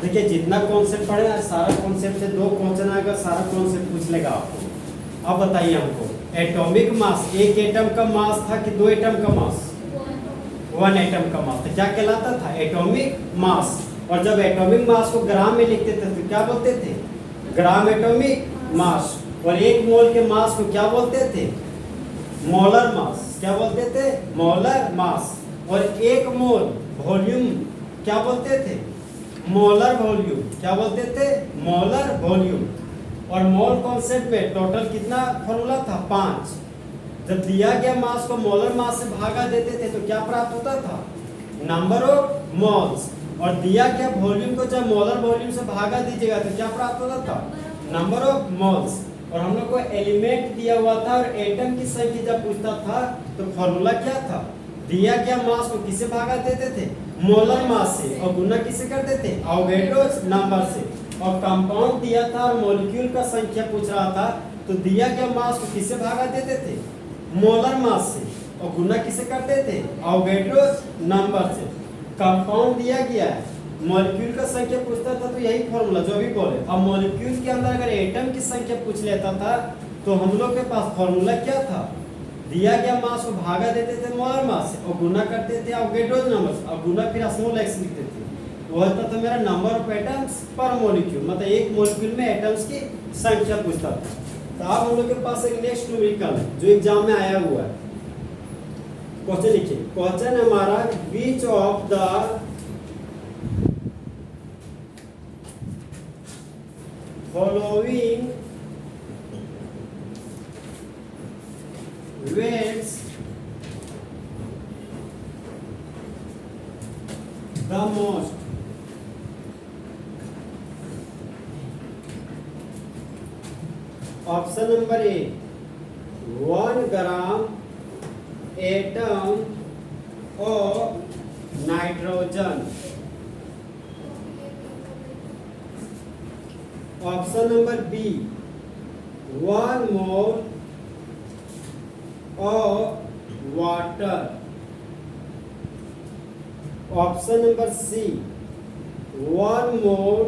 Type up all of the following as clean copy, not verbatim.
देखिए जितना कॉन्सेप्ट पढ़े ना, सारा कॉन्सेप्ट से 2 क्वेश्चन आएगा, सारा कॉन्सेप्ट पूछ लेगा आपको। अब बताइए हमको, एटॉमिक मास, एक एटम का मास था कि 2 एटम का मास? 1 एटम का मास। तो क्या कहलाता था? Atomic mass. और जब एटॉमिक मास को ग्राम में लिखते थे तो क्या बोलते थे? Gram atomic mass. और 1 मोल के मास को क्या बोलते थे? Molar mass. क्या बोलते थे? Molar mass. और 1 मोल वॉल्यूम क्या बोलते थे? Molar volume. क्या बोलते थे? Molar volume. और मोल कॉन्सेप्ट में टोटल कितना फॉर्मूला था? 5। जब दिया गया मास को मोलर मास से भागा देते थे तो क्या प्राप्त होता था? Number of moles. और दिया गया वॉल्यूम को जब मोलर वॉल्यूम से भागा दीजिएगा तो क्या प्राप्त होता था? Number of moles. और हम लोग को एलिमेंट दिया हुआ था और एटम की संख्या जब पूछता था तो फॉर्मूला क्या था? दिया गया मास को किससे भागा देते थे? मोलर मास से। और गुना किससे करते थे? अवोगाड्रोस नंबर से। और कंपाउंड दिया था और मॉलिक्यूल का संख्या पूछ रहा था तो दिया गया मास को किससे भागा देते थे? मोलर मास से। और गुना किससे करते थे? अवोगाड्रोस नंबर से। कंपाउंड दिया गया है, मॉलिक्यूल का संख्या पूछता था तो यही फॉर्मूला जो अभी बोले। अब मॉलिक्यूल के अंदर अगर एटम की संख्या पूछ लेता था तो हम लोग के पास फॉर्मूला क्या था? दिया गया मास को भागा देते थे मोलर मास से और गुना करते थे अवोगाड्रोस नंबर से। और गुना फिर स्मॉल x लिखते थे। वो होता था मेरा नंबर ऑफ एटम्स पर मॉलिक्यूल, मतलब एक मॉलिक्यूल में एटम्स की संख्या पूछता था। तो अब हम लोग के पास एक नेक्स्ट न्यूमेरिकल है जो एग्जाम में आया हुआ है। क्वेश्चन लिखिए। क्वेश्चन हमारा, which of the following weights the most? Option number A 1 gram atom of nitrogen. Option number B 1 mole of water. Option number C 1 mole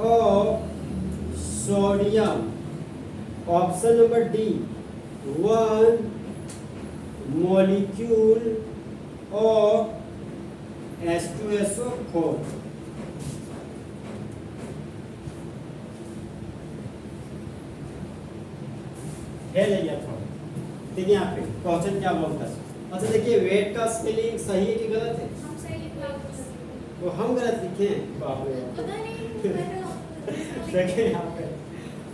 of sodium. Option number D 1 molecule of H2SO4। देखिए यहाँ पे question क्या बोलता है। अच्छा देखिए, wait का spelling सही है कि गलत है? हम सही लिखे। तो हम गलत लिखे हैं? बाप रे बाप। पता नहीं। देखिए यहाँ पे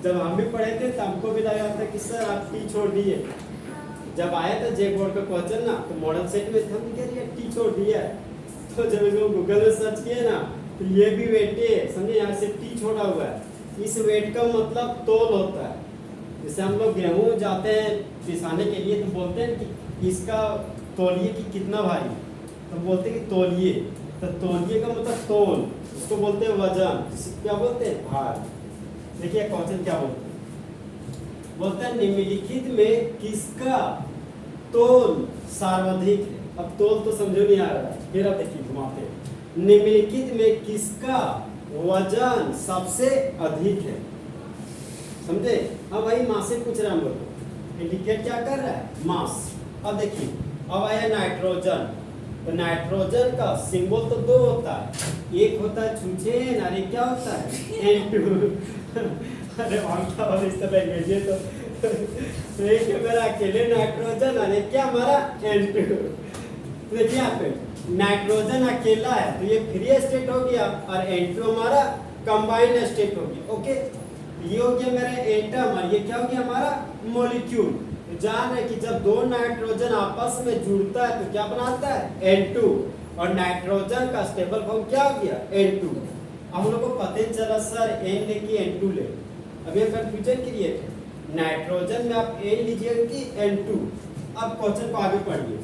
जब हम भी पढ़े थे तो हमको भी लगा था कि सर आप टी छोड़ दिए। जब आया था जे बोर्ड का क्वेश्चन ना तो मॉडल सेट में हम कह रहे टी छोड़ दिया है। तो जब इसको गूगल में सर्च किए ना तो ये भी वेट है, समझे, यहाँ से टी छोड़ा हुआ है। इस वेट का मतलब तोल होता है। जैसे हम लोग गेहूँ जाते हैं पिसाने के लिए तो बोलते हैं कि इसका तौलिए कि कितना भारी, तो बोलते हैं कि तौलिए। तो तौलिए का मतलब तोल, उसको बोलते हैं वजन, क्या बोलते हैं? भार। देखिए क्वेश्चन क्या बोलते हैं। बोलते हैं निम्नलिखित में किसका तोल सर्वाधिक है? अब तोल तो समझो नहीं आ रहा है, फिर अब देखिए घुमाते हैं। निम्नलिखित में किसका वजन सबसे अधिक है? समझे? अब भाई मास से पूछ रहे हैं हम लोग, इंडिकेट क्या कर रहा है? मास। अब देखिए, अब आया नाइट्रोजन। तो नाइट्रोजन का सिंबल तो 2 होता है, एक होता है छूछे, और एक क्या होता है? N2। अरे भागता और इस तरह भेजिए तो एक मेरा अकेले नाइट्रोजन और एक क्या हमारा N2। देखिए यहाँ पे नाइट्रोजन अकेला है तो ये फ्री स्टेट हो गया और N2 हमारा कंबाइंड स्टेट हो गया। ओके, ये हो गया मेरा एटम और ये क्या हो गया? हमारा मॉलिक्यूल। तो जान रहे कि जब 2 नाइट्रोजन आपस में जुड़ता है तो क्या बनाता है? N2। और नाइट्रोजन का स्टेबल फॉर्म क्या हो गया? N2। हम लोग को पता ही चला सर N लेके N2 ले, अब ये कंफ्यूजन क्रिएट है। नाइट्रोजन में आप N लीजिए कि N2। अब क्वेश्चन को आगे पढ़िए।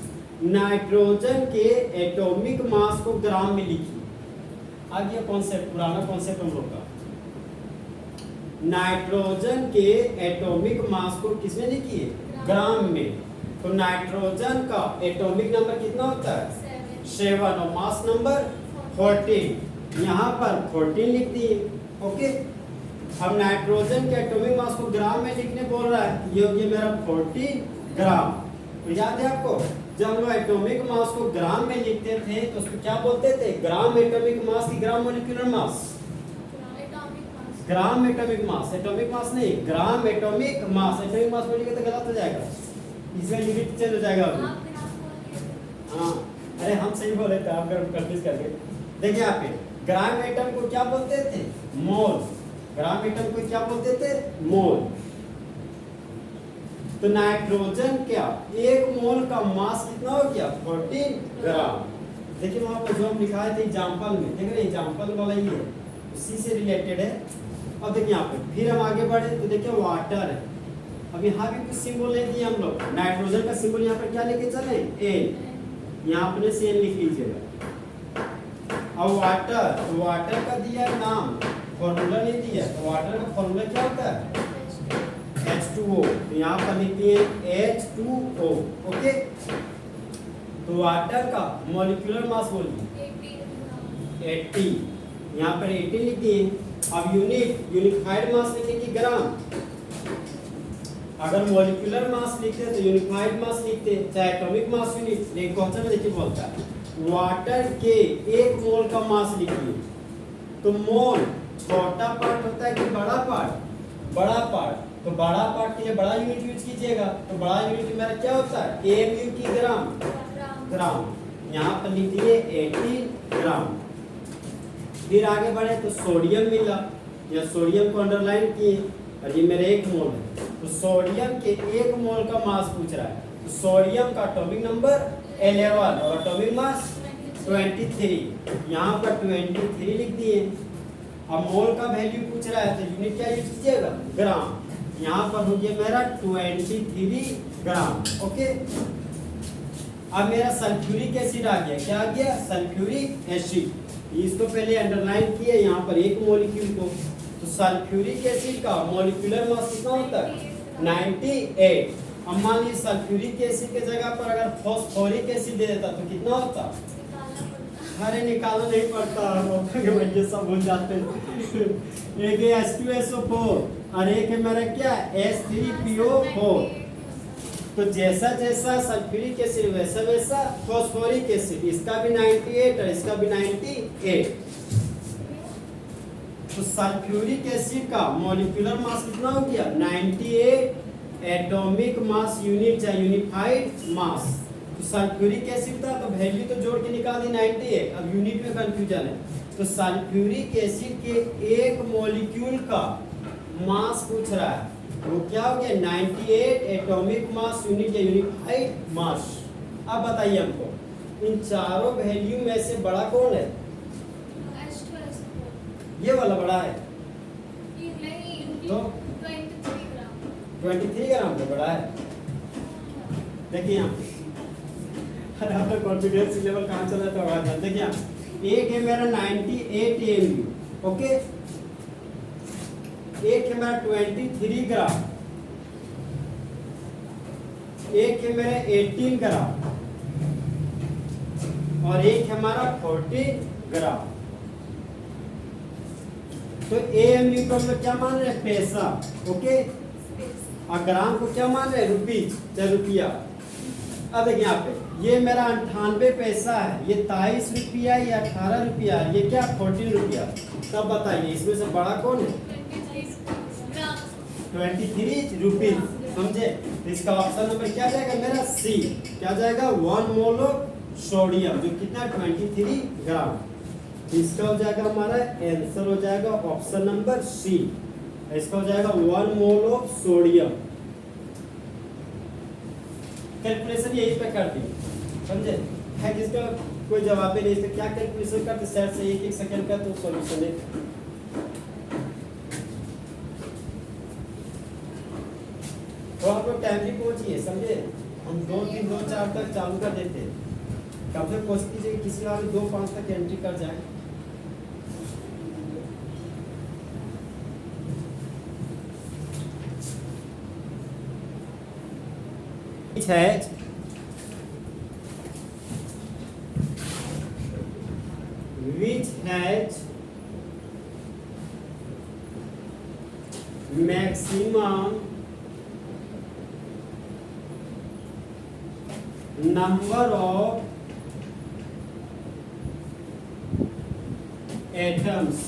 नाइट्रोजन के एटॉमिक मास को ग्राम में लिखिए। आ गया कॉन्सेप्ट, पुराना कॉन्सेप्ट हम लोग का। नाइट्रोजन के एटॉमिक मास को किसमें लिखिए? ग्राम में। तो नाइट्रोजन का एटॉमिक नंबर कितना होता है? 7 और मास नंबर 14। यहाँ पर 14 लिख दिए। ओके, अब नाइट्रोजन के एटॉमिक मास को ग्राम में लिखने बोल रहा है, ये हो गया मेरा 14 ग्राम। तो याद है आपको, जब हम लोग एटॉमिक मास को ग्राम में लिखते थे तो उसको क्या बोलते थे? ग्राम एटॉमिक मास की gram molecular mass, gram atomic mass, atomic mass नहीं, gram atomic mass. Atomic mass बोलिएगा तो गलत हो जाएगा, इसमें यूनिट चेंज हो जाएगा अभी। हाँ, अरे हम सही बोले थे, आप कंफ्यूज कर गए। देखिए यहाँ पे ग्राम एटम को क्या बोलते थे? मोल। ग्राम एटम को क्या बोलते थे? मोल। तो नाइट्रोजन क्या, एक मोल का मास कितना हो गया? 14 ग्राम। देखिए वहां पर जो हम लिखा है थे एग्जाम्पल में, देख रहे एग्जाम्पल वाला ही है, उसी से रिलेटेड है। अब देखिए यहाँ पे फिर हम आगे बढ़े तो देखिए वाटर है। अब यहाँ भी कुछ सिंबल नहीं दिए हम लोग। नाइट्रोजन का सिंबल यहाँ पर क्या लेके चले? एन। यहाँ अपने से एन लिख लीजिएगा। अब वाटर, वाटर का दिया है नाम, फॉर्मूला नहीं दिया। तो वाटर का फॉर्मूला क्या होता है? H2O। तो यहाँ पर लिखते हैं H2O। ओके, तो वाटर का मॉलिक्यूलर मास बोलिए 80। यहाँ पर 80 लिख दिए। अब यूनिट, यूनिफाइड मास लिखेंगे ग्राम। अगर मॉलिक्यूलर मास लिखते हैं तो यूनिफाइड मास लिखते हैं, चाहे एटॉमिक मास यूनिट। लेकिन क्वेश्चन में देखिए बोलता है वाटर के एक मोल का मास लिखिए। तो मोल छोटा पार्ट होता है कि बड़ा पार्ट? बड़ा पार्ट। तो बड़ा पार्ट के लिए बड़ा यूनिट यूज कीजिएगा। तो बड़ा यूनिट मेरा क्या होता है? AMU की ग्राम, ग्राम। यहाँ पर लिख दिए 80 ग्राम। फिर आगे बढ़े तो सोडियम मिला, या सोडियम को अंडरलाइन किए, और ये मेरे एक मोल है। तो सोडियम के एक मोल का मास पूछ रहा है। तो सोडियम का एटॉमिक नंबर 11 और एटॉमिक मास 23। यहाँ पर 23 लिख दिए। अब मोल का वैल्यू पूछ रहा है तो यूनिट क्या यूज कीजिएगा? ग्राम। यहाँ पर हो गया मेरा 23 ग्राम। ओके, अब मेरा सल्फ्यूरिक एसिड आ गया। क्या आ गया? Sulphuric acid. इसको पहले अंडरलाइन किए यहाँ पर एक मॉलिक्यूल को। तो सल्फ्यूरिक एसिड का मॉलिक्यूलर मास कितना होता है? 98। अब मान लीजिए सल्फ्यूरिक एसिड के जगह पर अगर फॉस्फोरिक एसिड दे देता तो कितना होता? अरे निकालना नहीं पड़ता, ये सब भूल जाते हैं। एक है H2SO4 और एक है मेरा क्या? H3PO4। तो जैसा जैसा सल्फ्यूरिक एसिड वैसा वैसा फॉस्फोरिक एसिड। इसका भी 98 और इसका भी 98। तो सल्फ्यूरिक एसिड का मॉलिक्यूलर मास कितना हो गया? 98 एटॉमिक मास यूनिट, या यूनिफाइड मास। तो सल्फ्यूरिक एसिड था तो वैल्यू तो जोड़ के निकाल दी 98। अब यूनिट में कंफ्यूजन है। तो सल्फ्यूरिक एसिड के एक मॉलिक्यूल का मास पूछ रहा है, वो क्या हो गया? 98 एटॉमिक मास यूनिट, या यूनिफाइड मास। अब बताइए हमको इन चारों वैल्यू में से बड़ा कौन है? ये वाला बड़ा है। तो 23 ग्राम तो बड़ा है। देखिए यहाँ पे, अरे आपका कॉन्फिडेंस लेवल कहाँ चला था आवाज। देखिए एक है मेरा 98 AMU। ओके, एक है मेरा 23 ग्राम, एक है मेरा 18 ग्राम, और एक है हमारा 40 ग्राम। तो AMU को हम लोग क्या मान रहे हैं? पैसा। ओके, और ग्राम को क्या मान रहे हैं? रुपीज, चाहे रुपया। अब देखिए यहाँ पे ये मेरा 98 पैसा है, ये 23 रुपया, ये 18 रुपया, ये क्या 14 रुपया। तब बताइए इसमें से बड़ा कौन है? 23 रुपीज। समझे? तो इसका ऑप्शन नंबर क्या जाएगा मेरा? C। क्या जाएगा? 1 मोल ऑफ सोडियम, जो कितना 23 ग्राम। इसका हो जाएगा हमारा आंसर हो जाएगा ऑप्शन नंबर C। इसका हो जाएगा 1 मोल ऑफ सोडियम। कैलकुलेशन यही पे कर दी, समझे? है किसका कोई जवाब ही नहीं, इसका क्या कैलकुलेशन करते? सेट से 1-1 सेकंड का तो सॉल्यूशन है। तो आप लोग टाइमली पहुंचिए, समझे? हम 2-3 2-4 तक चालू कर देते हैं। कब तक कोशिश कीजिए किसी वाले 2-5 तक एंट्री कर जाए। है which has maximum number of atoms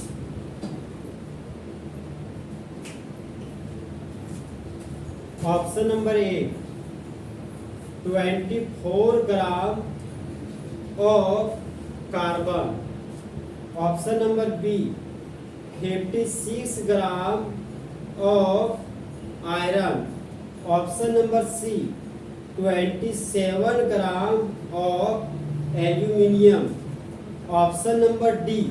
option number A 24 gram of carbon, option number B 56 gram of iron, option number C 27 gram of aluminium, option number D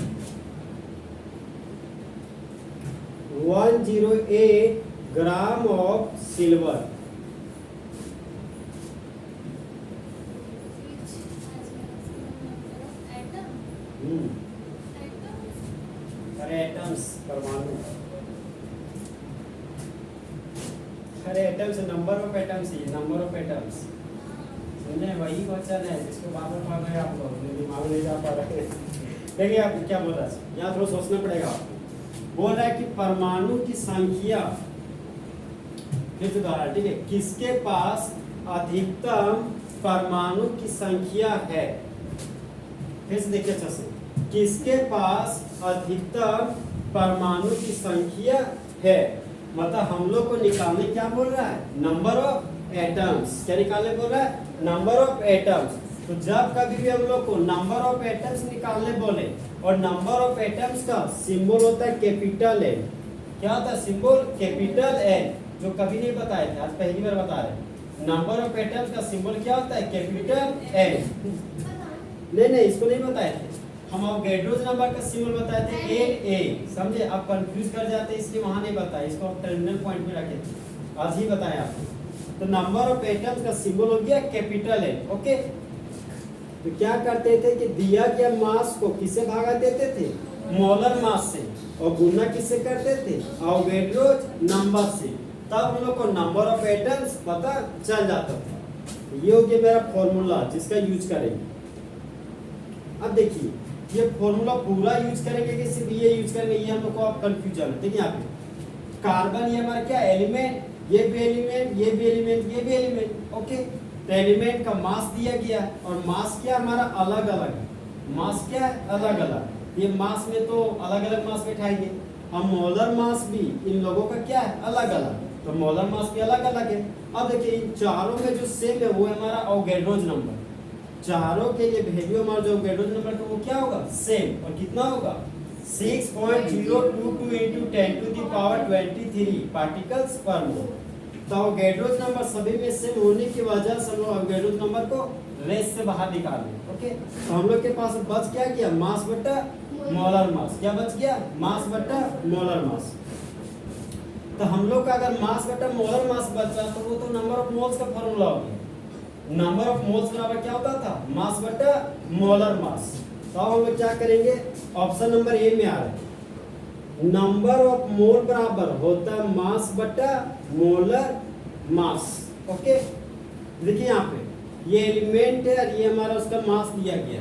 108 gram of silver. अरे atoms परमाणु, अरे atoms number of atoms, ही number of atoms सुनने वही question है जिसको बार बार पढ़ रहे हैं आप लोग, दिमाग नहीं जा पा रहे। देखिए आप क्या बोल रहा है, यहाँ थोड़ा सोचना पड़ेगा आपको। बोल रहा है कि परमाणु की संख्या, फिर से दोहरा, ठीक है, किसके पास अधिकतम परमाणु की संख्या है। फिर से देखिए अच्छा से, किसके पास अधिकतम परमाणु की संख्या है, मतलब हम लोग को निकालने क्या बोल रहा है, नंबर ऑफ एटम्स। क्या निकालने बोल रहा है, नंबर ऑफ एटम्स। तो जब कभी भी हम लोग को नंबर ऑफ एटम्स निकालने बोले, और नंबर ऑफ एटम्स का सिंबल होता है कैपिटल एन। क्या होता है सिंबल, कैपिटल एन, जो कभी नहीं बताए थे, आज पहली बार बता रहे। नंबर ऑफ एटम्स का सिंबल क्या होता है, कैपिटल एन। नहीं इसको नहीं बताए थे हम, अवोगाड्रोस नंबर का सिंबल बताए थे Na, समझे। आप कंफ्यूज कर जाते हैं इसलिए वहां नहीं बताया, इसको आप टर्मिनल पॉइंट में रखे थे, आज ही बताया आपको। तो नंबर ऑफ एटम्स का सिंबल हो गया कैपिटल एन, ओके। तो क्या करते थे कि दिया गया मास को किससे भागा देते थे, मोलर मास से, और गुना किससे करते थे, अवोगाड्रोस नंबर से। तब हम लोग को नंबर ऑफ एटम्स पता चल जाता था। ये हो गया मेरा फॉर्मूला जिसका यूज करेंगे। अब देखिए ये फॉर्मूला पूरा यूज करेंगे कि सिर्फ ये यूज करेंगे, ये हम लोग को आप कंफ्यूजन है। देखिए यहाँ पे कार्बन ये हमारा क्या एलिमेंट, ये भी एलिमेंट, ये भी एलिमेंट, ये भी एलिमेंट, ओके। तो एलिमेंट का मास दिया गया, और मास क्या हमारा अलग अलग है, मास क्या है अलग अलग। ये मास में तो अलग अलग मास बैठाएंगे, अब मोलर मास भी इन लोगों का क्या है अलग अलग, तो मोलर मास भी अलग अलग है। अब देखिए इन चारों में जो सेम है वो है हमारा अवोगाड्रोस नंबर। चारों के लिए वैल्यू हमारा जो अवोगाड्रोस नंबर का वो क्या होगा, सेम, और कितना होगा 6.022 into 10 to the power 23 particles पर मोल। तो अवोगाड्रोस नंबर सभी में सेम होने की वजह से हम लोग अवोगाड्रोस नंबर को रेस से बाहर निकाल लें, ओके। तो हम लोग के पास बच क्या गया, मास बटा मोलर मास। क्या बच गया, मास बटा मोलर मास। तो हम लोग का अगर मास बटा मोलर मास बचा तो वो तो नंबर ऑफ मोल्स का फॉर्मूला हो गया। नंबर ऑफ मोल्स बराबर क्या होता था, मास बटा मोलर मास। तो अब हम लोग क्या करेंगे, ऑप्शन नंबर ए में आ रहा है, नंबर ऑफ मोल बराबर होता है मास बटा मोलर मास, ओके। देखिए यहाँ पे ये एलिमेंट है और ये हमारा उसका मास दिया गया,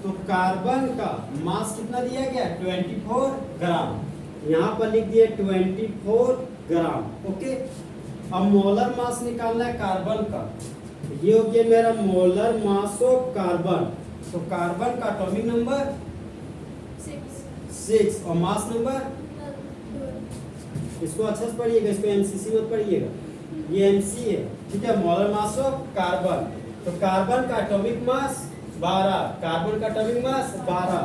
तो कार्बन का मास कितना दिया गया, 24 ग्राम। यहाँ पर लिख दिए 24 ग्राम, ओके। अब मोलर मास निकालना है कार्बन का, ये हो गया मेरा मोलर मास ऑफ कार्बन। तो कार्बन का एटॉमिक नंबर 6 और मास नंबर, इसको अच्छे से पढ़िएगा, इसको एमसीसी मत पढ़िएगा, ये एमसी है, ठीक है। मोलर मास ऑफ कार्बन, तो कार्बन का एटॉमिक मास 12, कार्बन का एटॉमिक मास 12,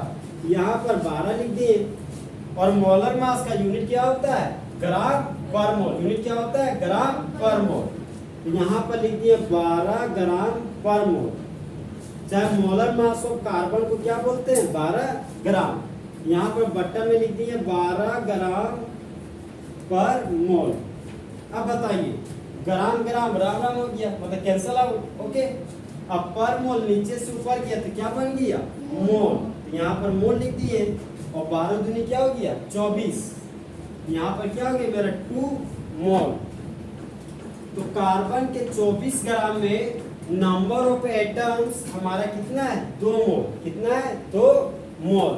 यहाँ पर 12 लिख दिए। और मोलर मास का यूनिट क्या होता है, ग्राम पर मोल। यूनिट क्या होता है, ग्राम पर मोल। तो यहाँ पर लिख दिए 12 ग्राम पर मोल। चाहे मोलर मास ऑफ कार्बन को क्या बोलते हैं, 12 ग्राम। यहाँ पर बट्टा में लिख दिए 12 ग्राम पर मोल। अब बताइए ग्राम ग्राम राम राम हो गया, मतलब कैंसल आउट, ओके। अब पर मोल नीचे से ऊपर किया तो क्या बन गया, मोल। यहाँ पर मोल लिख दिए, और 12 दूनी क्या हो गया 24। यहाँ पर क्या हो गया मेरा 2 मोल। तो कार्बन के 24 ग्राम में नंबर ऑफ एटम्स हमारा कितना है, 2 मोल। कितना है, 2 मोल।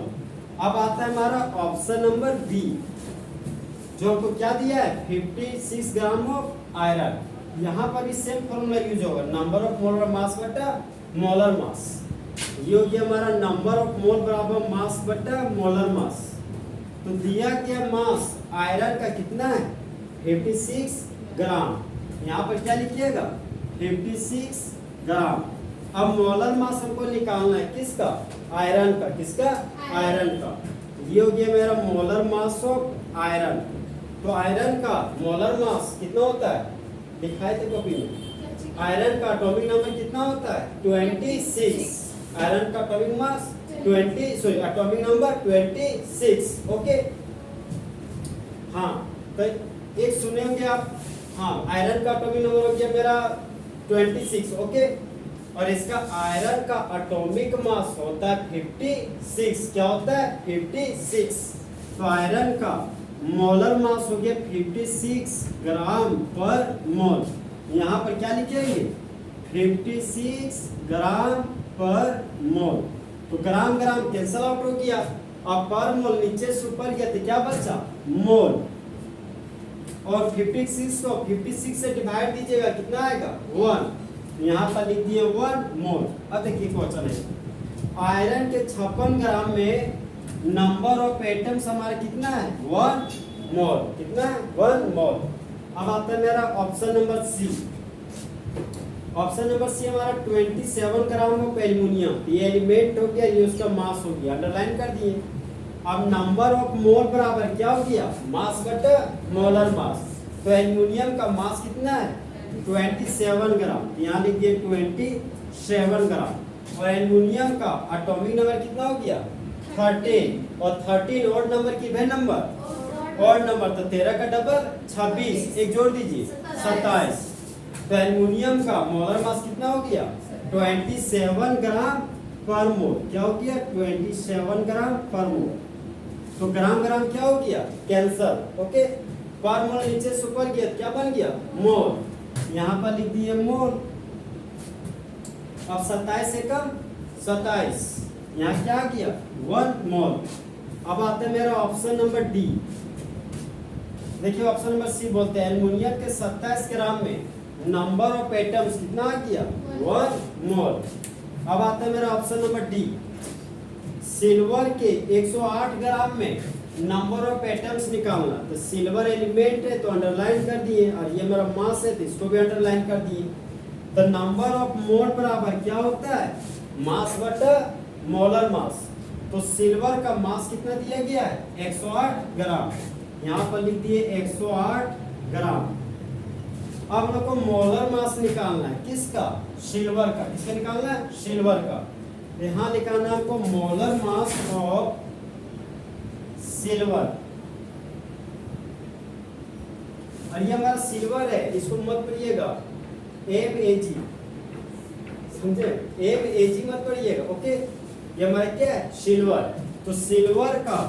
अब आता है हमारा ऑप्शन नंबर बी, जो हमको क्या दिया है 56 ग्राम ऑफ आयरन। यहाँ पर भी सेम फॉर्मूला यूज होगा, नंबर ऑफ मोलर मास बटा मोलर मास। ये हो गया हमारा नंबर ऑफ मोल बराबर मास बटा मोलर मास। तो दिया गया मास आयरन का कितना है 56 ग्राम। यहाँ पर क्या लिखिएगा 56 ग्राम। अब मोलर मास हमको निकालना है किसका, आयरन का। किसका, आयरन का। ये हो गया मेरा मोलर मास ऑफ आयरन। तो आयरन का मोलर मास कितना होता है, दिखाए थे कॉपी में। आयरन का एटॉमिक नंबर कितना होता है 26। आयरन का atomic mass atomic number 26। Okay, हाँ तो एक सुने होंगे आप, हाँ आयरन का एटॉमिक नंबर हो गया मेरा 26। ओके, और इसका आयरन का एटॉमिक मास होता है 56। क्या होता है 56। तो आयरन का मोलर मास हो गया 56 ग्राम पर मोल। यहाँ पर क्या लिखेंगे 56 ग्राम पर मोल। तो ग्राम ग्राम कैंसल आउट हो गया, अब पर मोल नीचे से ऊपर गया तो क्या बचा मोल। और 56 को 56 से डिवाइड दीजिएगा कितना आएगा 1। यहाँ पर लिख दिए 1 मोल। अब देखिए क्वेश्चन है, आयरन के 56 ग्राम में नंबर ऑफ एटम्स हमारा कितना है 1 मोल। कितना है 1 मोल। अब आता है मेरा option number C. Option number C हमारा 27 ग्राम ऑफ एल्युमिनियम। ये एलिमेंट हो गया, ये उसका मास हो गया, अंडरलाइन कर दिए। अब नंबर ऑफ मोल बराबर क्या हो गया मास बटा मोलर मास। तो एल्युमिनियम का मास कितना है 27 ग्राम, यहाँ लिख दिए 27 ग्राम। और एल्युमिनियम का एटॉमिक नंबर कितना हो गया 13। और 13 ऑड नंबर की वह नंबर ऑड नंबर, तो 13 का डबल 26, एक जोड़ दीजिए 27। तो एल्युमिनियम का मोलर मास कितना हो गया 27 ग्राम पर मोल। क्या हो गया 27 ग्राम पर मोल। तो ग्राम ग्राम क्या हो गया कैंसर। ओके, पर मोल नीचे से ऊपर गया क्या बन गया मोल। यहाँ पर लिख दिए मोल। अब 27 से कम 27, यहाँ क्या आ गया 1 मोल। अब आता है मेरा ऑप्शन नंबर डी। देखिए ऑप्शन नंबर सी बोलते हैं एल्युमिनियम के 27 ग्राम में नंबर ऑफ एटम्स कितना आ गया 1 मोल। अब आता है मेरा ऑप्शन नंबर डी। सिल्वर के 108 ग्राम में नंबर ऑफ एटम्स निकालना। तो सिल्वर एलिमेंट है तो अंडरलाइन कर दिए, और ये मेरा मास है तो इसको भी अंडरलाइन कर दिए। तो नंबर ऑफ मोल बराबर क्या होता है मास बटा मोलर मास। तो सिल्वर का मास कितना दिया गया है 108 ग्राम। यहाँ पर लिख दिए 108 ग्राम। अब हम लोग को मोलर मास निकालना है किसका सिल्वर का। किसका निकालना है सिल्वर का। यहाँ निकालना है हमको मोलर मास ऑफ सिल्वर। और ये हमारा सिल्वर है, इसको मत पढ़िएगा MAG, समझे MAG मत पढ़िएगा। ओके, ये हमारा क्या है सिल्वर। तो सिल्वर का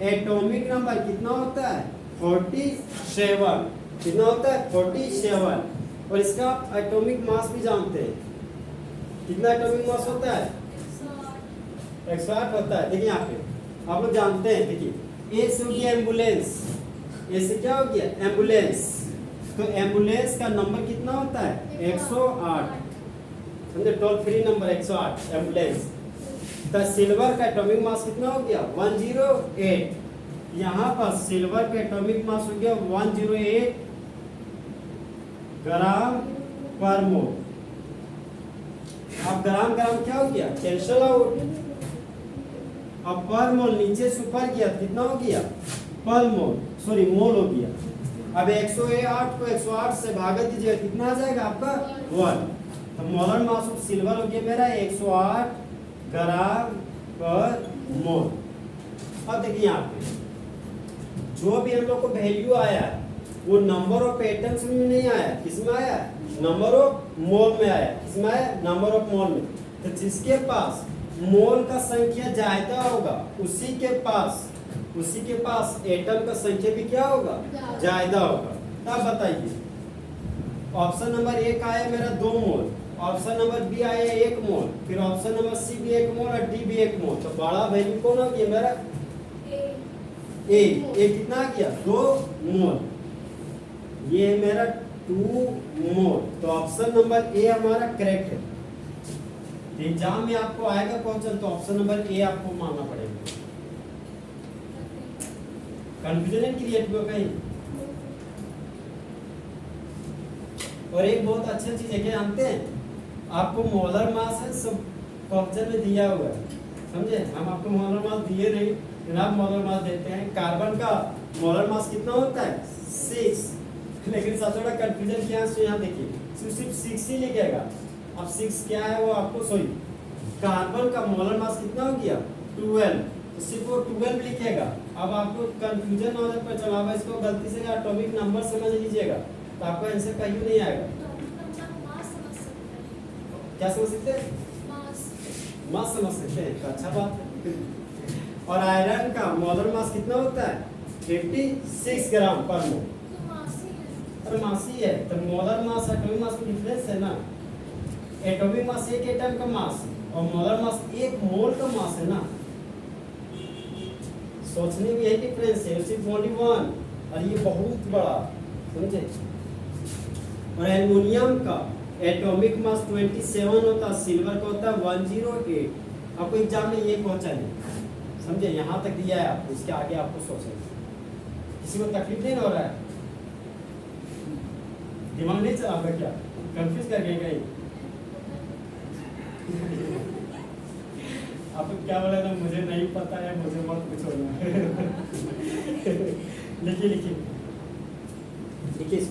एटॉमिक नंबर कितना होता है 47। कितना होता है 47। और इसका एटॉमिक मास भी जानते हैं, कितना एटॉमिक मास होता है 108 होता है। देखिए यहाँ पे आप लोग जानते हैं, देखिए ए से हो गया एम्बुलेंस, ए से क्या हो गया एम्बुलेंस। तो एम्बुलेंस का नंबर कितना होता है 108, समझे टोल फ्री नंबर 108 एम्बुलेंस। तो सिल्वर का एटॉमिक मास कितना हो गया 108। यहाँ पर सिल्वर का एटॉमिक मास हो गया 108 ग्राम पर मोल। अब ग्राम ग्राम क्या हो गया कैंसल आउट। अब पर मोल नीचे से ऊपर गया कितना हो गया पर मोल, सॉरी मोल हो गया। अब 108 को 108 से भागा दीजिएगा कितना आ जाएगा आपका 1। तो मोलर मास ऑफ सिल्वर हो गया मेरा 108 ग्राम पर मोल। अब देखिए यहाँ पे जो भी हम लोग को वैल्यू आया है वो नंबर ऑफ एटम्स में नहीं आया, किसमें आया नंबर ऑफ मोल में आया। किसमें आया नंबर ऑफ मोल में। तो जिसके पास मोल का संख्या ज्यादा होगा उसी के पास एटम का संख्या भी क्या होगा ज्यादा होगा। तब बताइए ऑप्शन नंबर 1 आया मेरा 2 मोल, ऑप्शन नंबर बी आया 1 मोल, फिर ऑप्शन नंबर सी भी 1 मोल और डी भी 1 मोल। तो बड़ा वैल्यू कौन हो गया मेरा ए ए कितना आ गया 2 मोल, ये है मेरा 2 मोल। तो ऑप्शन नंबर ए हमारा करेक्ट है। एग्जाम में आपको आएगा क्वेश्चन तो ऑप्शन नंबर ए आपको मानना पड़ेगा। कंफ्यूजन क्रिएट हुआ कहीं। और एक बहुत अच्छा चीज है क्या जानते हैं, आपको मोलर मास है सब क्वेश्चन में दिया हुआ है, समझे। हम आपको मोलर मास दिए नहीं, जनाब मोलर मास देते हैं। कार्बन का मोलर मास कितना होता है 6, लेकिन सबसे बड़ा कंफ्यूजन क्या है यहाँ देखिए, सिर्फ 6 ही लिखेगा। अब 6 क्या है वो आपको सॉरी, कार्बन का मोलर मास कितना हो गया 12, तो सिर्फ वो 12 लिखेगा। अब आपको कंफ्यूजन होने पर चला हुआ, इसको गलती से एटॉमिक नंबर समझ लीजिएगा तो आपका आंसर कहीं नहीं आएगा। क्या समझ सकते हैं, मास समझ सकते हैं तो अच्छा बात है। और आयरन का मोलर मास कितना होता है 56 ग्राम पर मोल। अरे मास ही है तो मोलर मास एटॉमिक मास में डिफरेंस है ना। एटॉमिक मास एक एटम का मास और मोलर मास एक मोल का मास है ना। सोचने में यही डिफरेंस है, सिर्फ ओनली 1 और ये बहुत बड़ा, समझे। और एल्युमिनियम का एटॉमिक मास 27 होता है, सिल्वर का होता है 108। आपको एग्जाम में ये क्वेश्चन है, समझे। यहाँ तक दिया है आपको, इसके आगे आपको सोचना। किसी को तकलीफ नहीं हो रहा है, दिमाग नहीं चला आपका क्या, कंफ्यूज कर गए कहीं। आपको क्या बोला था, मुझे नहीं पता है, मुझे मत पूछो ना। लिखिए लिखिए लिखिए।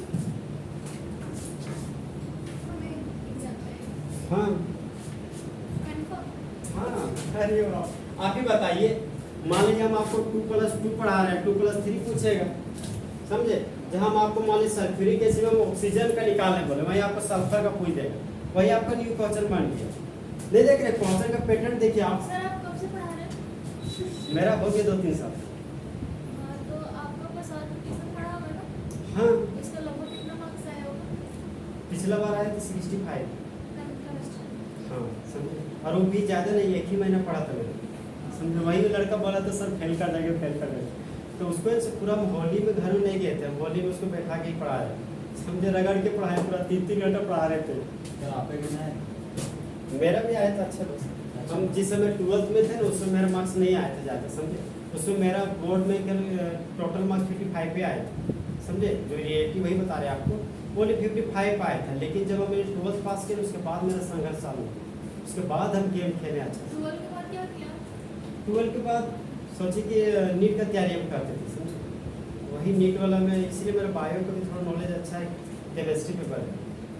हाँ हाँ, अरे वाह। आप ही बताइए, मान लीजिए हम आपको 2+2 पढ़ा रहे हैं, 2+3 पूछेगा, समझे। जहाँ हम आपको मान लीजिए सल्फ्यूरिक एसिड में ऑक्सीजन का निकालने बोले, वही आपको सल्फर का पूछ देगा, वही आपका न्यू क्वेश्चन बन गया। नहीं देख रहे क्वेश्चन का पैटर्न देखिए आप। सर आप कब से पढ़ा रहे हैं? मेरा हो गया 2-3 साल। तो आपका बस आज ट्यूशन पढ़ा होगा ना? हाँ, इसका लगभग कितना मार्क्स आया होगा? पिछला बार आया था 65। केमिस्ट्री। हाँ समझे, और वो भी ज़्यादा नहीं, एक ही महीना पढ़ा था मैंने, समझे। वही लड़का बोला था सर फेल कर देंगे, फेल कर देंगे, तो उसको ऐसे पूरा होली में घर में नहीं गए थे, होली में उसको बैठा के ही पढ़ाया, समझे। रगड़ के पढ़ाया, पूरा 3-3 घंटा पढ़ा रहे थे। तो आप पे कितना है? मेरा भी आया था अच्छा बस। हम जिस समय 12th में थे ना, उस समय मेरा मार्क्स नहीं आया था ज़्यादा, समझे। उसमें मेरा बोर्ड में टोटल मार्क्स 55 पे आए थे, समझे। जो रियलिटी वही बता रहे हैं आपको, ओनली 55 आया था। लेकिन जब हम 12th पास किए उसके बाद मेरा संघर्ष चालू हुआ, उसके बाद हम गेम खेले अच्छा। 12 के बाद क्या किया? 12 के बाद सोचे कि नीट का तैयारी हम करते थे, समझे। वही नीट वाला में, इसीलिए मेरा बायो का भी थोड़ा नॉलेज अच्छा है, केमिस्ट्री पेपर है,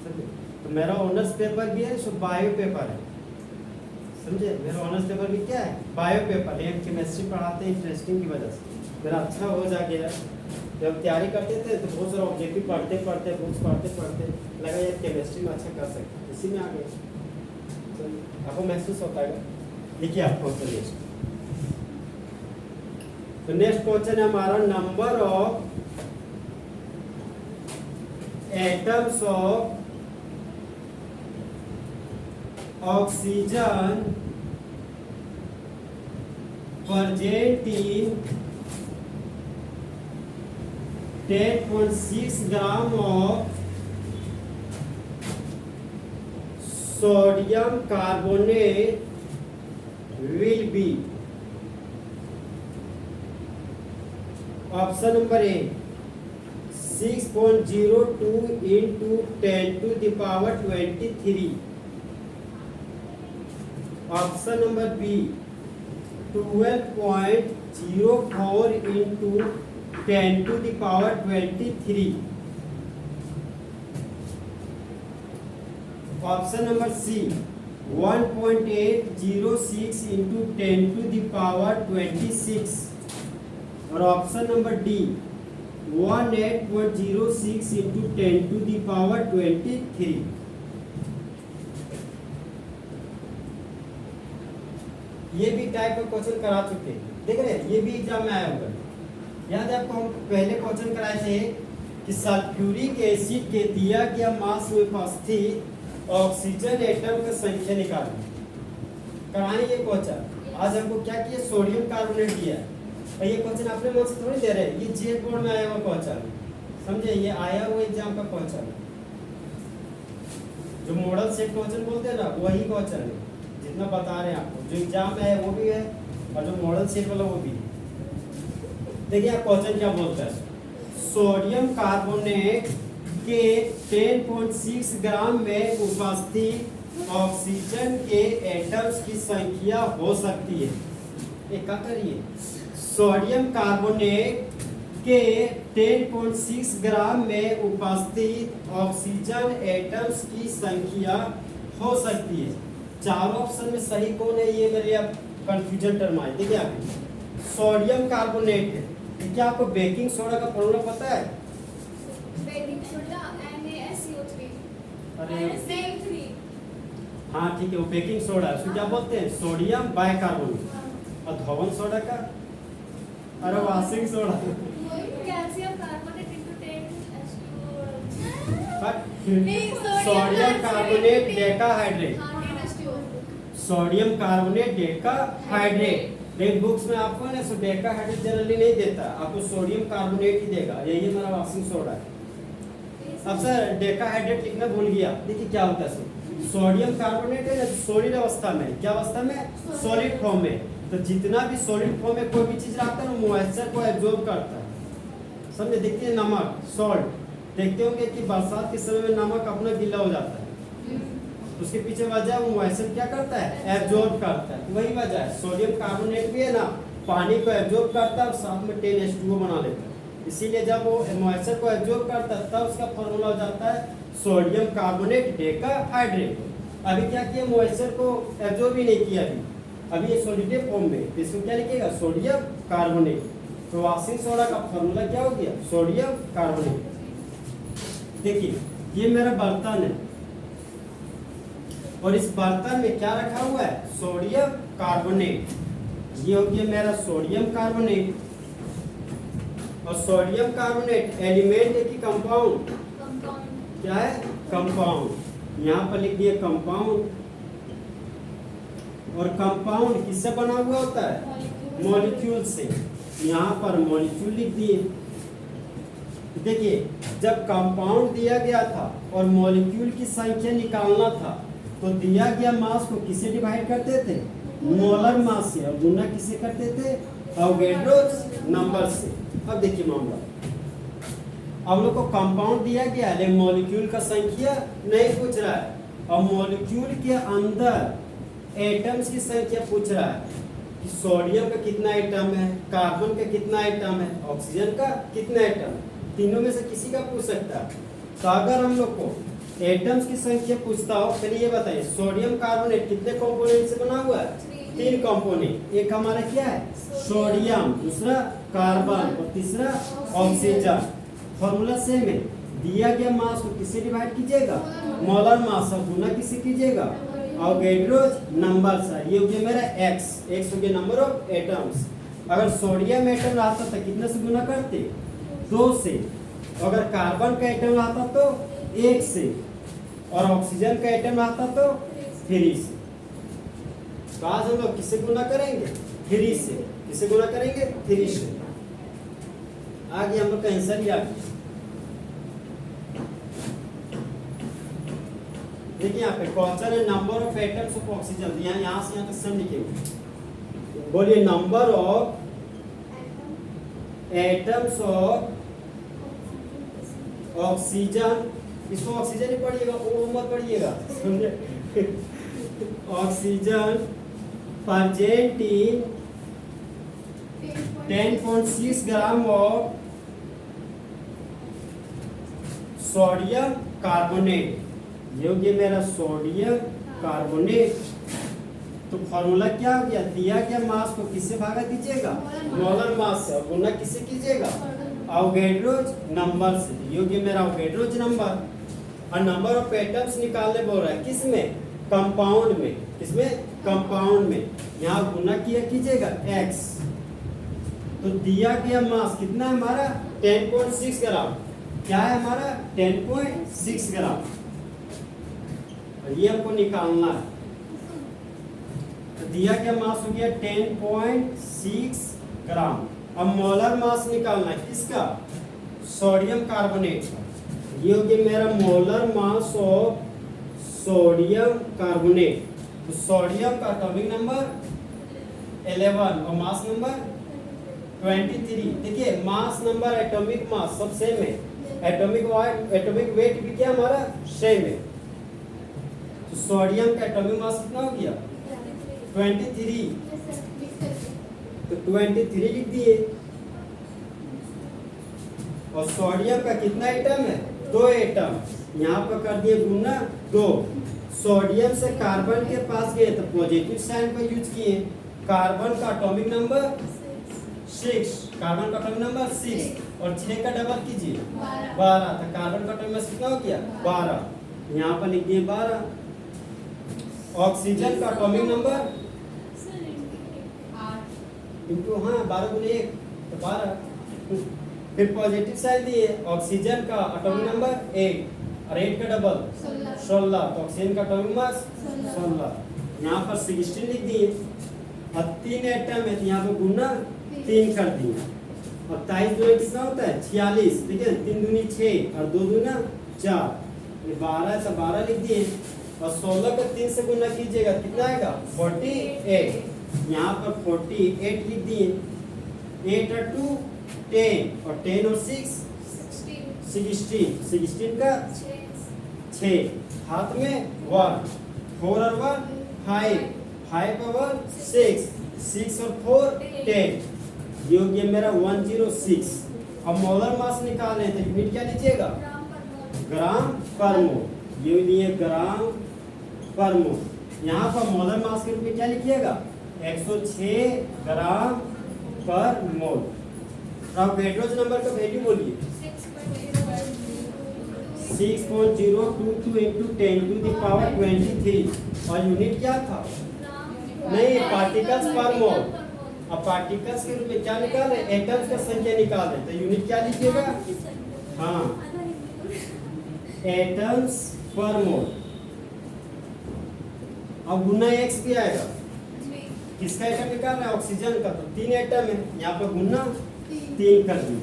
समझे। तो मेरा ऑनर्स पेपर भी है, सो बायो पेपर है, समझे। मेरा ऑनर्स पेपर भी क्या है, बायो पेपर है। केमिस्ट्री पढ़ाते हैं इंटरेस्टिंग की वजह से, मेरा अच्छा हो जा गया। जब तैयारी करते थे तो बहुत सारा ऑब्जेक्टिव पढ़ते पढ़ते, बुक्स पढ़ते पढ़ते लगा यार केमिस्ट्री में अच्छा कर सकते, इसी में आ गए। आपको महसूस होता है। देखिए आपको चलिए, तो नेक्स्ट क्वेश्चन है हमारा, number of atoms of oxygen present in 10.6 gram of sodium carbonate will be option number A 6.02 into 10 to the power 23, option number B 12.04 into 10 to the power 23, option number C 1.806 into 10 to the power 26, और option number D 18.06 into 10 to the power 23। ये भी type का question करा चुके हैं, देख रहे हैं, ये भी एग्जाम में आया होगा। याद है आपको, हम पहले क्वेश्चन कराए थे कि सल्फ्यूरिक एसिड के दिया गया मास में उपस्थित ऑक्सीजन एटम का संख्या निकालना। कराएं ये क्वेश्चन। आज हमको क्या किया, सोडियम कार्बोनेट दिया है, और ये क्वेश्चन अपने मन से थोड़ी दे रहे हैं, ये जेट बोर्ड में आया हुआ क्वेश्चन, समझे, ये आया हुआ एग्जाम का क्वेश्चन। जो मॉडल सेट क्वेश्चन बोलते हैं ना, वही क्वेश्चन है, जितना बता रहे हैं आपको। जो एग्जाम में है वो भी है, और जो मॉडल सेट वाला वो भी है। देखिए आप क्वेश्चन क्या बोलता है, सोडियम कार्बोनेट के 10.6 ग्राम में उपस्थित ऑक्सीजन के एटम्स की संख्या हो सकती है। एक क्या करिए, सोडियम कार्बोनेट के 10.6 ग्राम में उपस्थित ऑक्सीजन एटम्स की संख्या हो सकती है। चारों ऑप्शन में सही कौन है, ये मेरे लिए कंफ्यूजन टर्म आए। देखिए आप, सोडियम कार्बोनेट है, क्या आपको बेकिंग सोडा का फॉर्मूला पता है? बेकिंग सोडा NaSO3 अरे NaCl3। हाँ ठीक है, वो बेकिंग सोडा है, उसको क्या बोलते हैं, सोडियम बाइकार्बोनेट। और धवन सोडा का, अरे washing soda. Calcium carbonate into 10H2O। Sodium carbonate decahydrate, हाँ 10H2O। Sodium carbonate decahydrate. लेकिन बुक्स में आपको ना सो डेकाहाइड्रेट जनरली नहीं देता, आपको सोडियम कार्बोनेट ही देगा। यही हमारा वाशिंग सोडा है। अब सर डेकाहाइड्रेट लिखना भूल गया, देखिए क्या होता है। सोडियम कार्बोनेट है ना, सॉलिड अवस्था में, क्या अवस्था में, सॉलिड फॉर्म में। तो जितना भी सॉलिड फॉर्म में कोई भी चीज रखता है ना, मॉइस्चर को एब्जॉर्ब करता है। समझे, देखते हैं नमक, सॉल्ट, देखते होंगे कि बरसात के समय में नमक अपना गीला हो जाता है, उसके पीछे वजह वो मॉइस्चर क्या करता है, एब्जॉर्ब करता है। वही वजह है, सोडियम कार्बोनेट भी है ना, पानी को एब्जॉर्ब करता है और साथ में 10H2O बना लेता है। इसीलिए जब वो मॉइस्चर को एब्जॉर्ब करता है तब उसका फॉर्मूला हो जाता है सोडियम कार्बोनेट डेकाहाइड्रेट। अभी क्या किया, मॉइस्चर को एब्जॉर्ब ही नहीं किया अभी ये सॉलिड फॉर्म में, तो इसको क्या लिखिएगा, सोडियम कार्बोनेट। तो वाशिंग सोडा का फॉर्मूला क्या हो गया, सोडियम कार्बोनेट। देखिए ये मेरा बर्तन है और इस बर्तन में क्या रखा हुआ है, सोडियम कार्बोनेट। ये हो गया मेरा सोडियम कार्बोनेट। और सोडियम कार्बोनेट एलिमेंट है कि कंपाउंड, कंपाउंड। क्या है, कंपाउंड। यहाँ पर लिख दिए कंपाउंड। और कंपाउंड किससे बना हुआ होता है, मॉलिक्यूल से। यहाँ पर मॉलिक्यूल लिख दिए। देखिए जब कंपाउंड दिया गया था और मॉलिक्यूल की संख्या निकालना था, तो दिया गया मास को किसे डिवाइड करते थे, मोलर मास से, और गुना किसे करते थे, अवोगाड्रोस नंबर से। अब देखिए मामला, अब लोग को कंपाउंड दिया गया है लेकिन मॉलिक्यूल का संख्या नहीं पूछ रहा है, और मॉलिक्यूल के अंदर एटम्स की संख्या पूछ रहा है कि सोडियम का कितना एटम है, कार्बन का कितना एटम है, ऑक्सीजन का कितना एटम, तीनों में से किसी का पूछ सकता है। तो अगर हम लोग को एटम्स की संख्या पूछता हो, पहले ये बताइए सोडियम कार्बोनेट कितने कंपोनेंट से बना हुआ है, 3 कंपोनेंट। एक हमारा क्या है, सोडियम, दूसरा कार्बन और तीसरा ऑक्सीजन। फॉर्मूला सेम है, दिया गया मास को किससे डिवाइड कीजिएगा, मोलर मास, और गुना किससे कीजिएगा, अवोगाड्रोस नंबर से। ये हो गया मेरा x, x हो गया नंबर ऑफ एटम्स। अगर सोडियम एटम रहता था कितने से गुना करते, 2 से। अगर कार्बन का एटम रहता तो 1 से, और ऑक्सीजन का एटम रहता तो 3 से। तो आज हम लोग किससे गुना करेंगे, 3 से। किससे गुना करेंगे, 3 से। आगे हम लोग का आंसर ही आ गया। देखिए यहाँ पे क्वेश्चन है number of atoms of oxygen. यहाँ से यहाँ तक सब लिखेंगे। बोलिए number of atoms of oxygen. इसको ऑक्सीजन ही पढ़िएगा, ओ मत पढ़िएगा, समझे। Oxygen present in 10.6 gram of sodium carbonate. ये हो गया मेरा सोडियम कार्बोनेट। तो फॉर्मूला क्या हो गया, दिया गया मास को किससे भागा दीजिएगा, मोलर मास से, और गुना किससे कीजिएगा, अवोगाड्रोस नंबर से। ये हो गया मेरा अवोगाड्रोस नंबर। और नंबर ऑफ एटम्स निकालने बोल रहा है, किसमें, कंपाउंड में। किसमें, कंपाउंड में। यहाँ गुना किया कीजिएगा x। तो दिया गया मास कितना है हमारा, 10.6 ग्राम। क्या है हमारा, 10.6 ग्राम। और ये हमको निकालना है। तो दिया गया मास हो गया 10.6 ग्राम। अब मोलर मास निकालना है किसका, सोडियम कार्बोनेट का। ये हो गया मेरा molar mass of sodium carbonate. तो सोडियम का एटॉमिक नंबर 11 और मास नंबर 23। देखिए मास नंबर एटॉमिक मास सब सेम है, एटॉमिक वेट भी क्या हमारा सेम है। तो सोडियम का एटॉमिक मास कितना हो गया 23। तो 23 लिख दिए। और सोडियम का कितना एटम है 2 एटम, यहाँ पर कर दिए गुना 2। सोडियम से कार्बन के पास गए तो पॉजिटिव साइन का यूज किए। कार्बन का एटॉमिक नंबर 6, कार्बन का एटॉमिक नंबर 6 और 6 का डबल कीजिए 12। तो कार्बन का एटॉमिक मास कितना हो गया 12, यहाँ पर लिख दिए 12। ऑक्सीजन का एटॉमिक नंबर इंटू 12 गुने 1 तो 12। फिर पॉजिटिव साइन दिए, ऑक्सीजन का एटॉमिक नंबर 8 और 8 का डबल 16। तो ऑक्सीजन का एटॉमिक मास 16, यहाँ पर 16 लिख दिए। और 3 एटम है तो यहाँ पर गुना 3 कर दिए। और 23 दूनी कितना होता है 46, ठीक है 3 दूनी 6 और 2 दूना 4। ये 12 है तो 12 लिख दिए। और 16 का 3 से गुना कीजिएगा कितना आएगा 48। यहाँ पर 48 लिख दिए। 8 और 2 10 और 10 और 6 16 का 6, हाथ में 1, 4 और 1 5, 5 और 1 6, 6 और 4 10। ये हो गया मेरा 106। अब मोलर मास निकालना है तो यूनिट क्या लीजिएगा ग्राम पर मोल। ये लिए ग्राम पर मोल। यहाँ पर मोलर मास के रूप में क्या लिखिएगा 106 ग्राम पर मोल। अब वेट्रोज नंबर का वैल्यू बोलिए 6.022 into 10 to the power 23। और यूनिट क्या था नहीं पार्टिकल्स पर मोल। अब पार्टिकल्स के रूप में क्या निकाले एटम्स का संख्या निकाले तो यूनिट क्या लिखिएगा हाँ एटम्स पर मोल। अब गुना x भी आएगा, किसका एटम निकाल रहा है ऑक्सीजन का, तो 3 एटम है यहाँ पर गुना 3 कर दिए।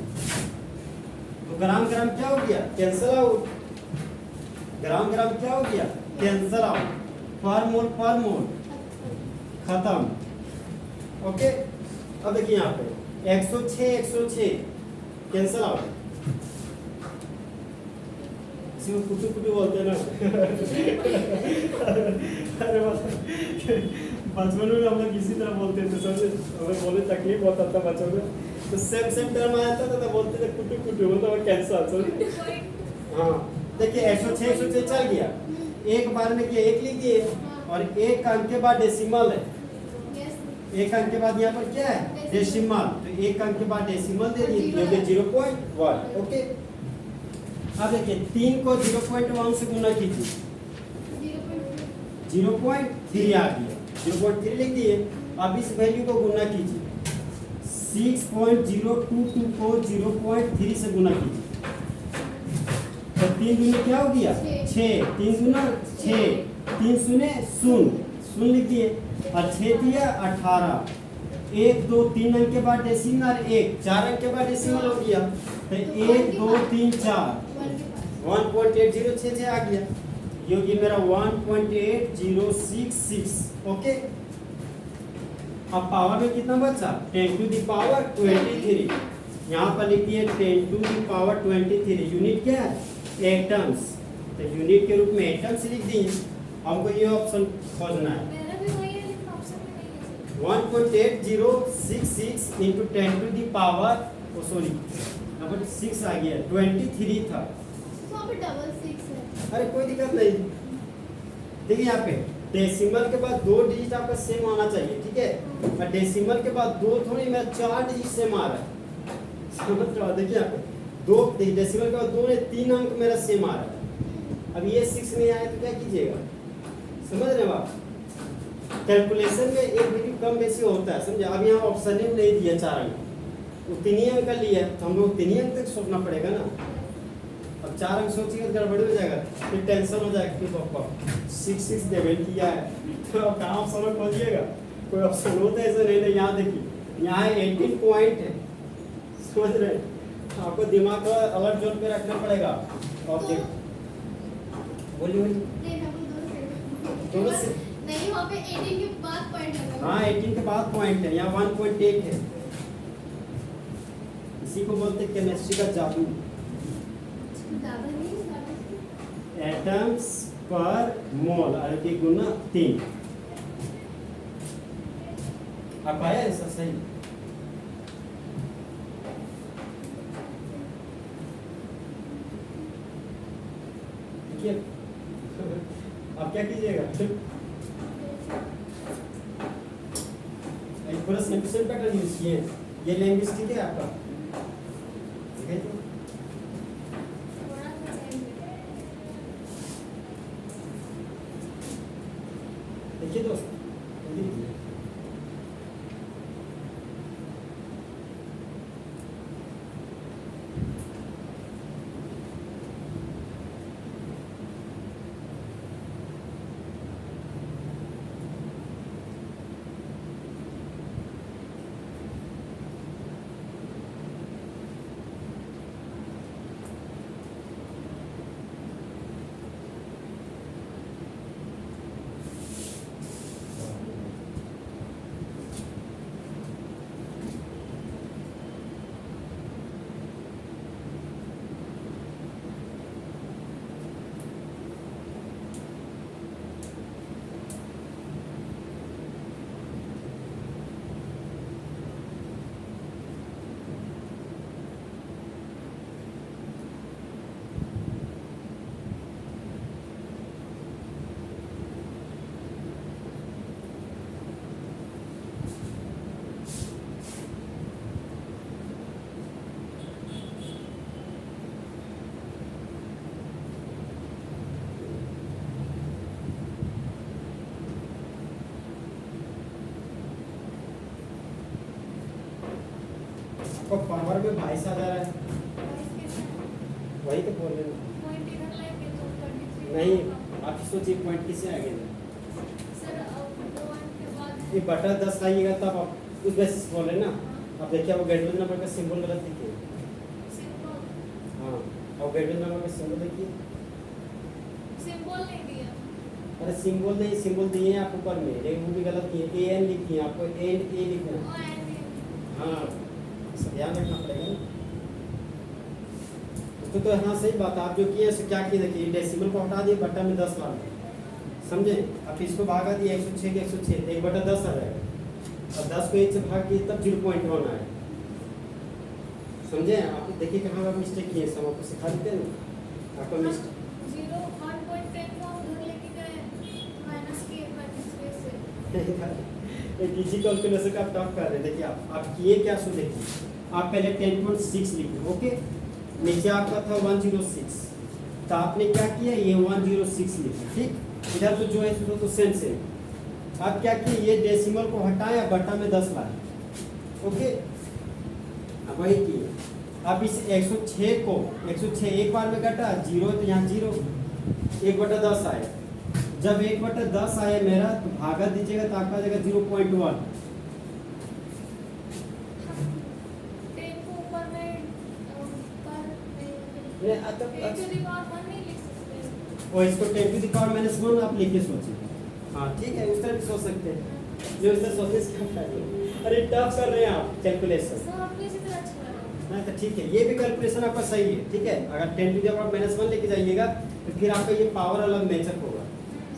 तो ग्राम ग्राम क्या हो गया कैंसल आउट, ग्राम ग्राम क्या हो गया कैंसल आउट, पर मोल खत्म। ओके अब देखिए यहाँ पे 106 कैंसल आउट। इसी को कुटू बोलते हैं ना अरे बचपन में हम लोग इसी तरह बोलते थे, समझे हमें बोले तकलीफ होता था बचपन में, तो सेम टर्म आया था तो बोलते थे कुटू मतलब कैंसल समझे। हाँ देखिए 106 चल गया, एक बार में किया 1 लिख दिए और 1 अंक के बाद डेसिमल है, 1 अंक के बाद यहाँ पर क्या है डेसिमल, तो 1 अंक के बाद डेसिमल दे दिए 0.1। ओके अब देखिए 3 को 0.1 से गुना कीजिए 0.3 आ गया, 0.3 लिख दिए। अब इस वैल्यू को गुना कीजिए 6.022 को 0.3 से गुना कीजिए तो 3 दूनी क्या हो गया 6, 3 दूना 6, 3 शून्य शून्य लिख दिए और 6 दिया 18। 1 2 3 अंक के बाद डेसिमल 1 4 अंक के बाद डेसिमल हो गया तो 1 2 3 4 1.8066 आ गया, ये हो गया मेरा 1.8066। ओके अब पावर में कितना बचा 10 to the power 23, यहाँ पर लिख दिए 10 to the power 23। यूनिट क्या है एटम्स, तो यूनिट के रूप में एटम्स लिख दिए। हमको ये ऑप्शन खोजना है मेरा भी वही है लेकिन ऑप्शन में नहीं है 1.8066 into 10 to the power sorry number 6 आ गया 23 था। तो अभी डबल 6 है। अरे कोई दिक्कत नहीं, देखिए यहाँ पे डेसिमल के बाद 2 डिजिट आपका सेम आना चाहिए, ठीक है, और डेसिमल के बाद 2 थोड़ी मैं 4 डिजिट सेम आ रहा है, समझ रहे हो। देखिए यहाँ पे 2 डेसिमल के बाद 2 ने 3 अंक मेरा सेम आ रहा है। अब ये 6 नहीं आया तो क्या कीजिएगा, समझ रहे हो आप। कैलकुलेशन में एक वैल्यू कम बेसी होता है, समझे। अब यहाँ ऑप्शन नहीं दिया 4 अंक, उतनी ही अंक का लिया तो हम लोग 3 ही अंक तक सोचना पड़ेगा ना। अब 4 अंक सोचिए तो गड़बड़ी हो जाएगा, फिर टेंशन हो जाएगा कि पापा 6 7 किया है तो अब कहाँ ऑप्शन खोजिएगा, कोई ऑप्शन होता है ऐसा नहीं। यहाँ देखिए यहाँ 18 पॉइंट है समझ रहे हैं? आपको दिमाग को अलर्ट जोन पे रखना पड़ेगा। ऑब्जेक्ट बोलिए बोलिए। नहीं हम दोनों दोनों से नहीं, वहाँ पे 18 के बाद पॉइंट है। हाँ 18 के बाद पॉइंट है, यहाँ 1.8 है। इसी को बोलते हैं केमिस्ट्री का जादू। ज़्यादा नहीं, ज़्यादा एटम्स पर मोल के गुना 3। अब आया ऐसा सही? देखिए अब क्या कीजिएगा, पूरा सिंपल पैटर्न यूज किए। ये लैंग्वेज ठीक है आपका? ठीक है तो थोड़ा सा सेम है। देखिए दोस्त, जल्दी कीजिए। आपको पावर में 22,000 है, वही तो बोल रहे हैं। पॉइंट इधर लाएंगे तो 23 नहीं, आप सोचिए पॉइंट किससे आएंगे। सर अब 1 के बाद ये बटा 10 आइएगा तब आप उस बेसिस बोल रहे हैं ना। अब देखिए वो गेटवे नंबर का सिंबल गलत लिखिए। सिंबल हाँ, और गेटवे नंबर का सिंबल देखिए। सिंबल नहीं दिया। अरे सिंबल नहीं, सिंबल दिए हैं आप ऊपर में, लेकिन वो भी गलत किए। ए एन लिखिए, आपको एन ए लिखना है। ओ एंड हाँ, इसका ध्यान रखना पड़ेगा ना। तो हाँ सही बात है। आप जो किए सो क्या किए, देखिए डेसिमल को हटा दिए, बटा में 10 ला दिए, समझे? अब इसको भागा दिए 106 के 106, 1/10 आ जाएगा। अब 10 को 1 से भाग दिए तब 0.1 आए, समझे? आप देखिए कहाँ आप मिस्टेक किए, सब आपको सिखा देते हैं ना। आपको मिस्टेक 0 1.10 को उधर लेके गए माइनस के से। एक इजी कैलकुलेशन का आप टॉप कर रहे हैं। देखिए आप किए क्या, सो देखिए आप पहले 10.6 लिखे, ओके। नीचे आपका था 106, तो आपने क्या किया, ये 106 लिखा, ठीक। इधर तो जो है तो सेम सेम। आप क्या किए, ये डेसिमल को हटाया, बटा में 10 लाए, ओके। अब वही किए। अब इस 106 को 106 एक बार में घटा 0, तो यहाँ 0, 1/10 आए। जब 1/10 आए मेरा, तो भागा दीजिएगा तो आपका जगह 0.1। 10 को ऊपर में पर ये नहीं तो नहीं लिख सकते। और इसको 10⁻⁻1 आप लिख के सोचिए। हाँ ठीक है, उस तरह भी सोच सकते हैं। जो इस तरह सोचने से क्या फायदा। अरे टफ कर रहे हैं आप कैलकुलेशन। सर आपको इसी तरह अच्छा लगा। हाँ तो ठीक है, ये भी कैलकुलेशन आपका सही है, ठीक है। अगर 10⁻⁻1 लेके जाइएगा तो फिर आपका ये पावर अलग मेजर होगा,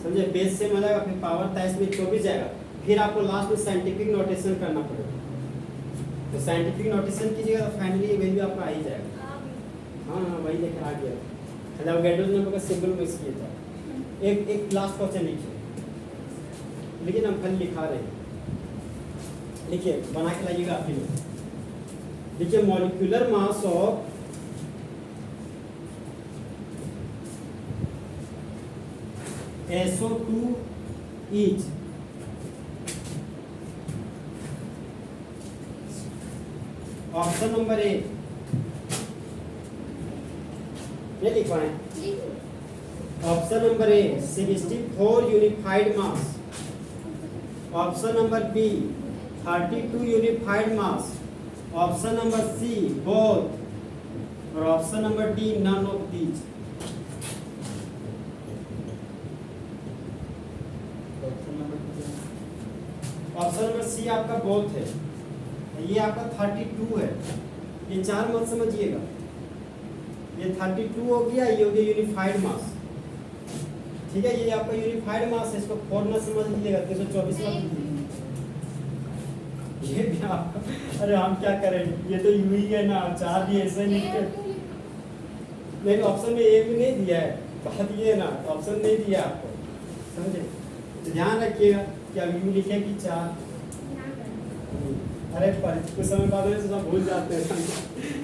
समझे? बेस से मजा आएगा, फिर पावर था इसमें 24 जाएगा। फिर आपको लास्ट में साइंटिफिक नोटेशन करना पड़ेगा। तो साइंटिफिक नोटेशन कीजिएगा तो फाइनली वैल्यू आपका आ ही जाएगा। हाँ हाँ वही लेकर आ गया। मतलब गेटवे नंबर का सिंबल मिस किया था। एक लास्ट क्वेश्चन लिखिए, लेकिन हम खाली लिखा रहे हैं। लिखिए, बना के लाइएगा आप ही लोग। देखिए molecular mass of SO2 is option number A, ये लिखवाएं। Option number A 64 unified mass, option number B 32 unified mass, option number C both और option number D none of these. Option number C आपका both है, ये आपका 32 है। ये 4 मत समझिएगा, ये 32 हो गया, ये हो गया यूनिफाइड मास। ठीक है, ये आपका यूनिफाइड मास है, इसको 4 ना समझ लीजिएगा, 324 मत लीजिए। ये भी आपका, अरे हम क्या करें, ये तो यू ही है ना, 4 भी ऐसे नहीं ये लिखते। क्यों लिखा? नहीं ऑप्शन में ए भी नहीं दिया है, बात ये है ना, ऑप्शन नहीं दिया आपको, समझे? तो ध्यान रखिएगा कि अब यू लिखे कि 4। ना करना। अरे पर कुछ समय बाद में सब भूल जाते हैं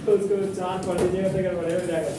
तो उसको 4 पढ़ लीजिएगा तो गड़बड़ हो जाएगा।